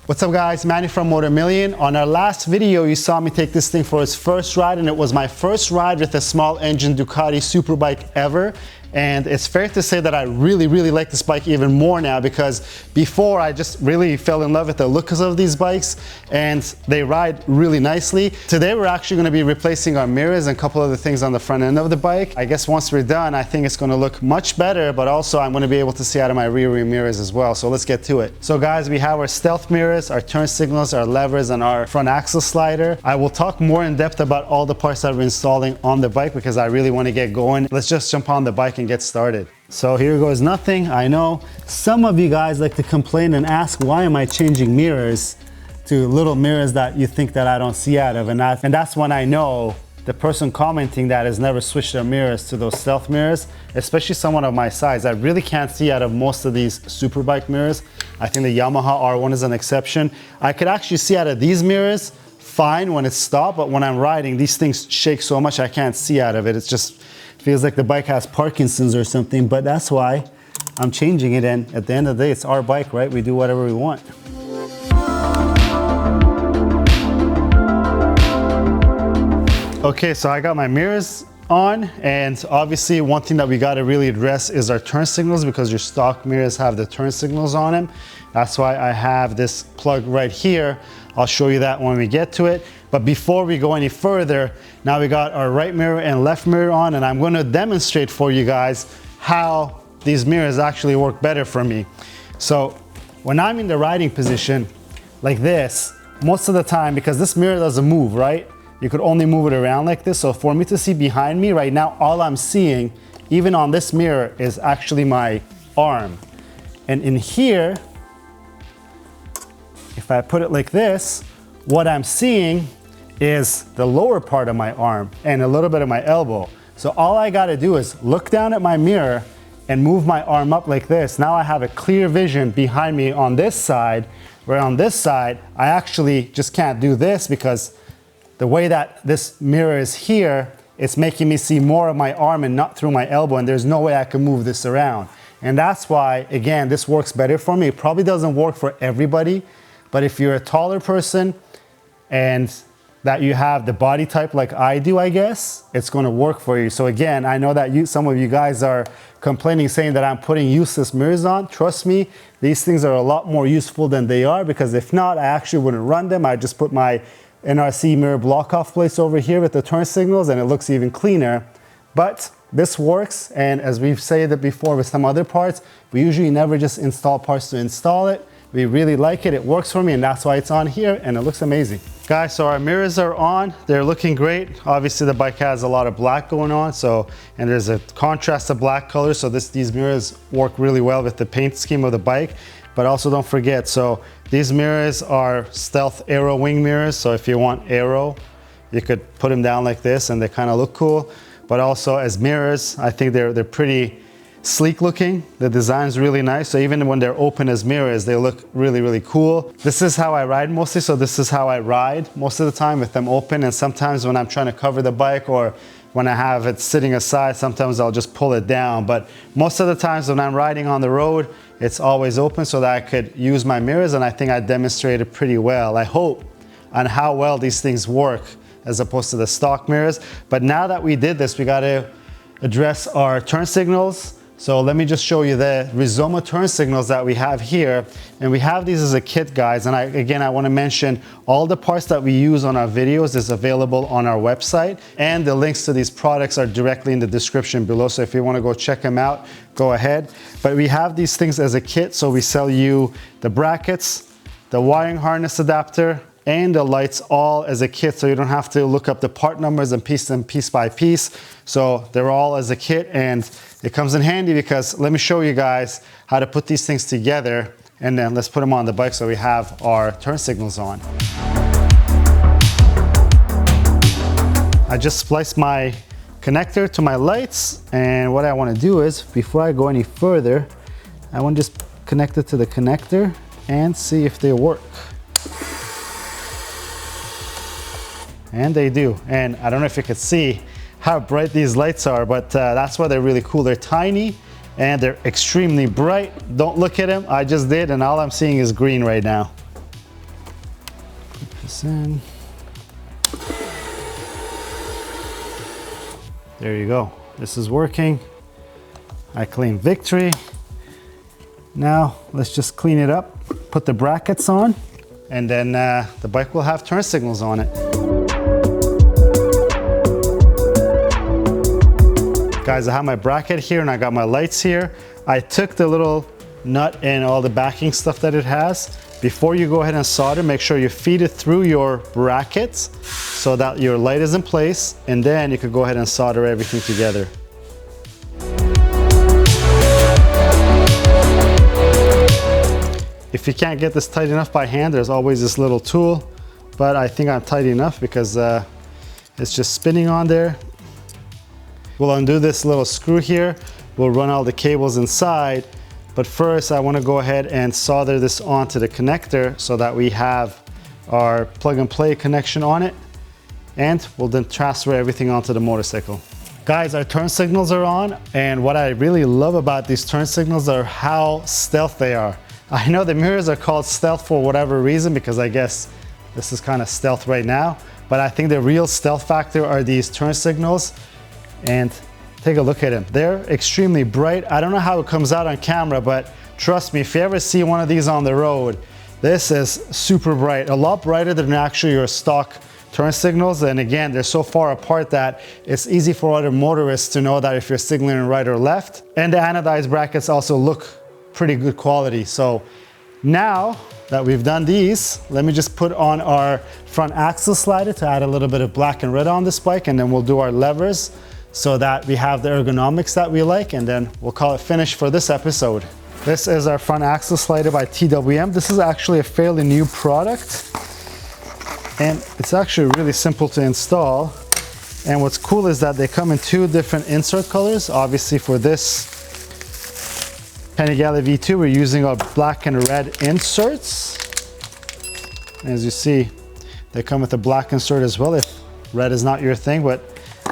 What's up guys, Manny from Motomillion. On our last video, you saw me take this thing for its first ride, and it was my first ride with a small engine Ducati superbike ever. And it's fair to say that I really like this bike even more now, because before I just really fell in love with the looks of these bikes and they ride really nicely. Today we're actually going to be replacing our mirrors and a couple other things on the front end of the bike. I guess once we're done, I think it's going to look much better, but also I'm going to be able to see out of my rear mirrors as well. So let's get to it. So guys, we have our stealth mirrors, our turn signals, our levers, and our front axle slider. I will talk more in depth about all the parts that we're installing on the bike because I really want to get going. Let's just jump on the bike and get started. So here goes nothing. I know some of you guys like to complain and ask, why am I changing mirrors to little mirrors that you think that I don't see out of? And that's when I know the person commenting that has never switched their mirrors to those stealth mirrors, especially someone of my size. I really can't see out of most of these superbike mirrors. I think the Yamaha R1 is an exception. I could actually see out of these mirrors fine when it's stopped, but when I'm riding, these things shake so much I can't see out of it. It's just feels like the bike has Parkinson's or something, but that's why I'm changing it. And at the end of the day, it's our bike, right? We do whatever we want. Okay, so I got my mirrors on, and obviously one thing that we got to really address is our turn signals, because your stock mirrors have the turn signals on them. That's why I have this plug right here. I'll show you that when we get to it. But before we go any further, now we got our right mirror and left mirror on, and I'm going to demonstrate for you guys how these mirrors actually work better for me. So when I'm in the riding position like this, most of the time, because this mirror doesn't move, right? You could only move it around like this. So for me to see behind me right now, all I'm seeing, even on this mirror, is actually my arm. And in here, if I put it like this, what I'm seeing is the lower part of my arm and a little bit of my elbow. So all I gotta do is look down at my mirror and move my arm up like this. Now I have a clear vision behind me on this side, where on this side, I actually just can't do this because the way that this mirror is here, it's making me see more of my arm and not through my elbow, and there's no way I can move this around. And that's why, again, this works better for me. It probably doesn't work for everybody, but if you're a taller person and that you have the body type like I do, I guess, it's going to work for you. So again, I know that some of you guys are complaining, saying that I'm putting useless mirrors on. Trust me, these things are a lot more useful than they are, because if not, I actually wouldn't run them. I just put my NRC mirror block-off place over here with the turn signals, and it looks even cleaner. But this works, and as we've said it before with some other parts, we usually never just install parts to install it. We really like it, it works for me, and that's why it's on here, and it looks amazing. Guys, so our mirrors are on, they're looking great. Obviously the bike has a lot of black going on, and there's a contrast of black color, so these mirrors work really well with the paint scheme of the bike. But also don't forget, so these mirrors are stealth aero wing mirrors, so if you want aero, you could put them down like this and they kind of look cool. But also as mirrors, I think they're pretty sleek looking. The design's really nice, so even when they're open as mirrors, they look really cool. This is how I ride mostly, so this is how I ride most of the time, with them open. And sometimes when I'm trying to cover the bike, or when I have it sitting aside, sometimes I'll just pull it down. But most of the times when I'm riding on the road, it's always open so that I could use my mirrors, and I think I demonstrated pretty well, I hope, on how well these things work as opposed to the stock mirrors. But now that we did this, we got to address our turn signals. So let me just show you the Rizoma turn signals that we have here. And we have these as a kit, guys. And again, I want to mention all the parts that we use on our videos is available on our website. And the links to these products are directly in the description below. So if you want to go check them out, go ahead. But we have these things as a kit. So we sell you the brackets, the wiring harness adapter, and the lights all as a kit, so you don't have to look up the part numbers and piece them piece by piece. So they're all as a kit, and it comes in handy because let me show you guys how to put these things together, and then let's put them on the bike so we have our turn signals on. I just spliced my connector to my lights, and what I want to do is, before I go any further, I want to just connect it to the connector and see if they work. And they do. And I don't know if you can see how bright these lights are, but that's why they're really cool. They're tiny and they're extremely bright. Don't look at them. I just did, and all I'm seeing is green right now. in. There you go. This is working. I claim victory. Now let's just clean it up, put the brackets on, and then the bike will have turn signals on it. Guys, I have my bracket here and I got my lights here. I took the little nut and all the backing stuff that it has. Before you go ahead and solder, make sure you feed it through your brackets so that your light is in place, and then you could go ahead and solder everything together. If you can't get this tight enough by hand, there's always this little tool, but I think I'm tight enough because it's just spinning on there. We'll undo this little screw here. We'll run all the cables inside, but first I want to go ahead and solder this onto the connector so that we have our plug and play connection on it, and we'll then transfer everything onto the motorcycle. Guys, our turn signals are on, and what I really love about these turn signals are how stealth they are. I know the mirrors are called stealth for whatever reason, because I guess this is kind of stealth right now, but I think the real stealth factor are these turn signals. And take a look at them. They're extremely bright. I don't know how it comes out on camera, but trust me, if you ever see one of these on the road, this is super bright, a lot brighter than actually your stock turn signals. And again, they're so far apart that it's easy for other motorists to know that if you're signaling right or left. And the anodized brackets also look pretty good quality. So now that we've done these, let me just put on our front axle slider to add a little bit of black and red on this bike, and then we'll do our levers so that we have the ergonomics that we like, and then we'll call it finished for this episode. This is our front axle slider by TWM. This is actually a fairly new product, and it's actually really simple to install. And what's cool is that they come in two different insert colors. Obviously for this Panigale V2, we're using our black and red inserts. As you see, they come with a black insert as well if red is not your thing, but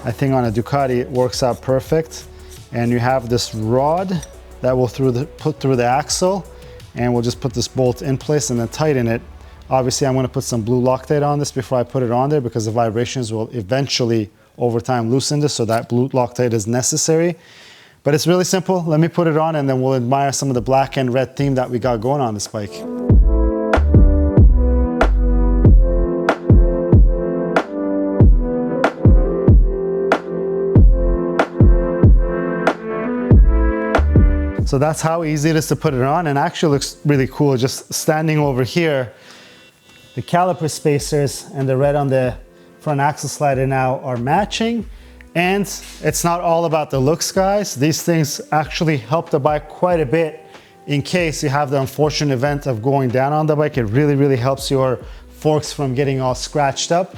I think on a Ducati it works out perfect. And you have this rod that will put through the axle, and we'll just put this bolt in place and then tighten it. Obviously I'm going to put some blue Loctite on this before I put it on there, because the vibrations will eventually over time loosen this, so that blue Loctite is necessary. But it's really simple. Let me put it on and then we'll admire some of the black and red theme that we got going on this bike. So that's how easy it is to put it on, and actually looks really cool just standing over here. The caliper spacers and the red on the front axle slider now are matching, and it's not all about the looks, guys. These things actually help the bike quite a bit in case you have the unfortunate event of going down on the bike. It really, really helps your forks from getting all scratched up.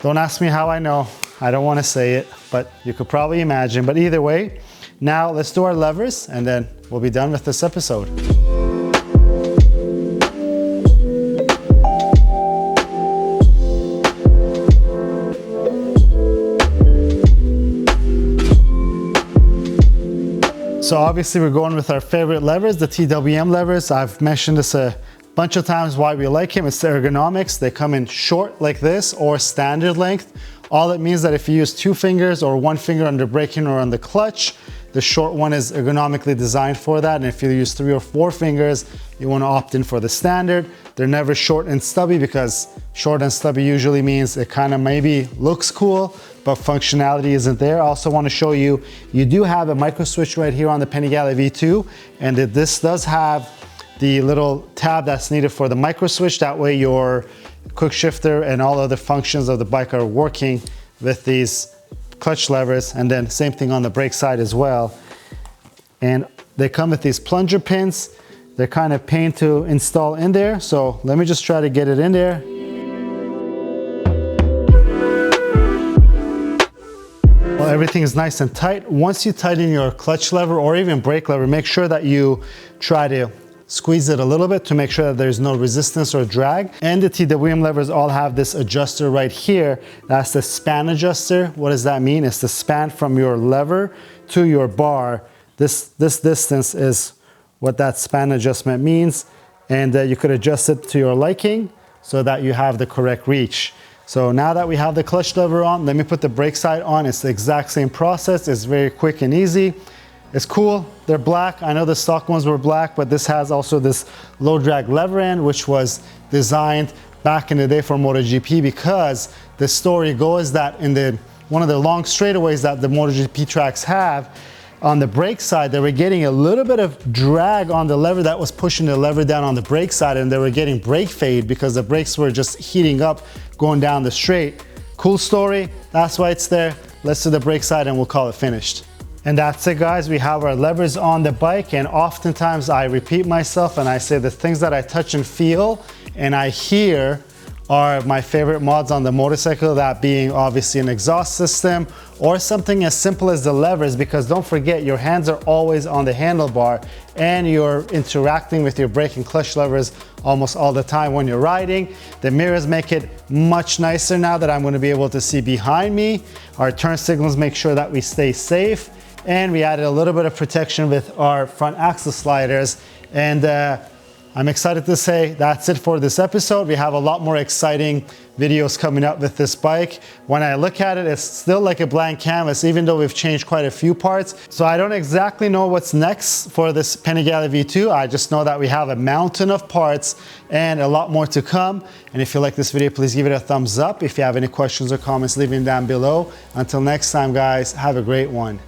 Don't ask me how I know. I don't want to say it, but you could probably imagine. But either way, now let's do our levers and then we'll be done with this episode. So obviously we're going with our favorite levers, the TWM levers. I've mentioned this a bunch of times why we like them. It's the ergonomics. They come in short like this or standard length. All it means that if you use 2 fingers or 1 finger on the braking or on the clutch, the short one is ergonomically designed for that. And if you use 3 or 4 fingers, you want to opt in for the standard. They're never short and stubby, because short and stubby usually means it kind of maybe looks cool, but functionality isn't there. I also want to show you, you do have a micro switch right here on the Panigale V2, and this does have the little tab that's needed for the micro switch. That way your quick shifter and all other functions of the bike are working with these clutch levers, and then same thing on the brake side as well. And they come with these plunger pins. They're kind of pain to install in there. So let me just try to get it in there. Well, everything is nice and tight. Once you tighten your clutch lever or even brake lever, make sure that you try to squeeze it a little bit to make sure that there's no resistance or drag. And the TWM levers all have this adjuster right here. That's the span adjuster. What does that mean? It's the span from your lever to your bar. This distance is what that span adjustment means. And you could adjust it to your liking, so that you have the correct reach. So now that we have the clutch lever on, let me put the brake side on. It's the exact same process. It's very quick and easy. It's cool. They're black. I know the stock ones were black, but this has also this low drag lever end, which was designed back in the day for MotoGP, because the story goes that in one of the long straightaways that the MotoGP tracks have, on the brake side, they were getting a little bit of drag on the lever that was pushing the lever down on the brake side, and they were getting brake fade because the brakes were just heating up going down the straight. Cool story. That's why it's there. Let's do the brake side and we'll call it finished. And that's it, guys. We have our levers on the bike, and oftentimes I repeat myself and I say the things that I touch and feel and I hear are my favorite mods on the motorcycle, that being obviously an exhaust system or something as simple as the levers, because don't forget, your hands are always on the handlebar and you're interacting with your brake and clutch levers almost all the time when you're riding. The mirrors make it much nicer now that I'm going to be able to see behind me. Our turn signals make sure that we stay safe, and we added a little bit of protection with our front axle sliders. And I'm excited to say that's it for this episode. We have a lot more exciting videos coming up with this bike. When I look at it, it's still like a blank canvas, even though we've changed quite a few parts. So I don't exactly know what's next for this Panigale V2. I just know that we have a mountain of parts and a lot more to come. And if you like this video, please give it a thumbs up. If you have any questions or comments, leave them down below. Until next time, guys, have a great one.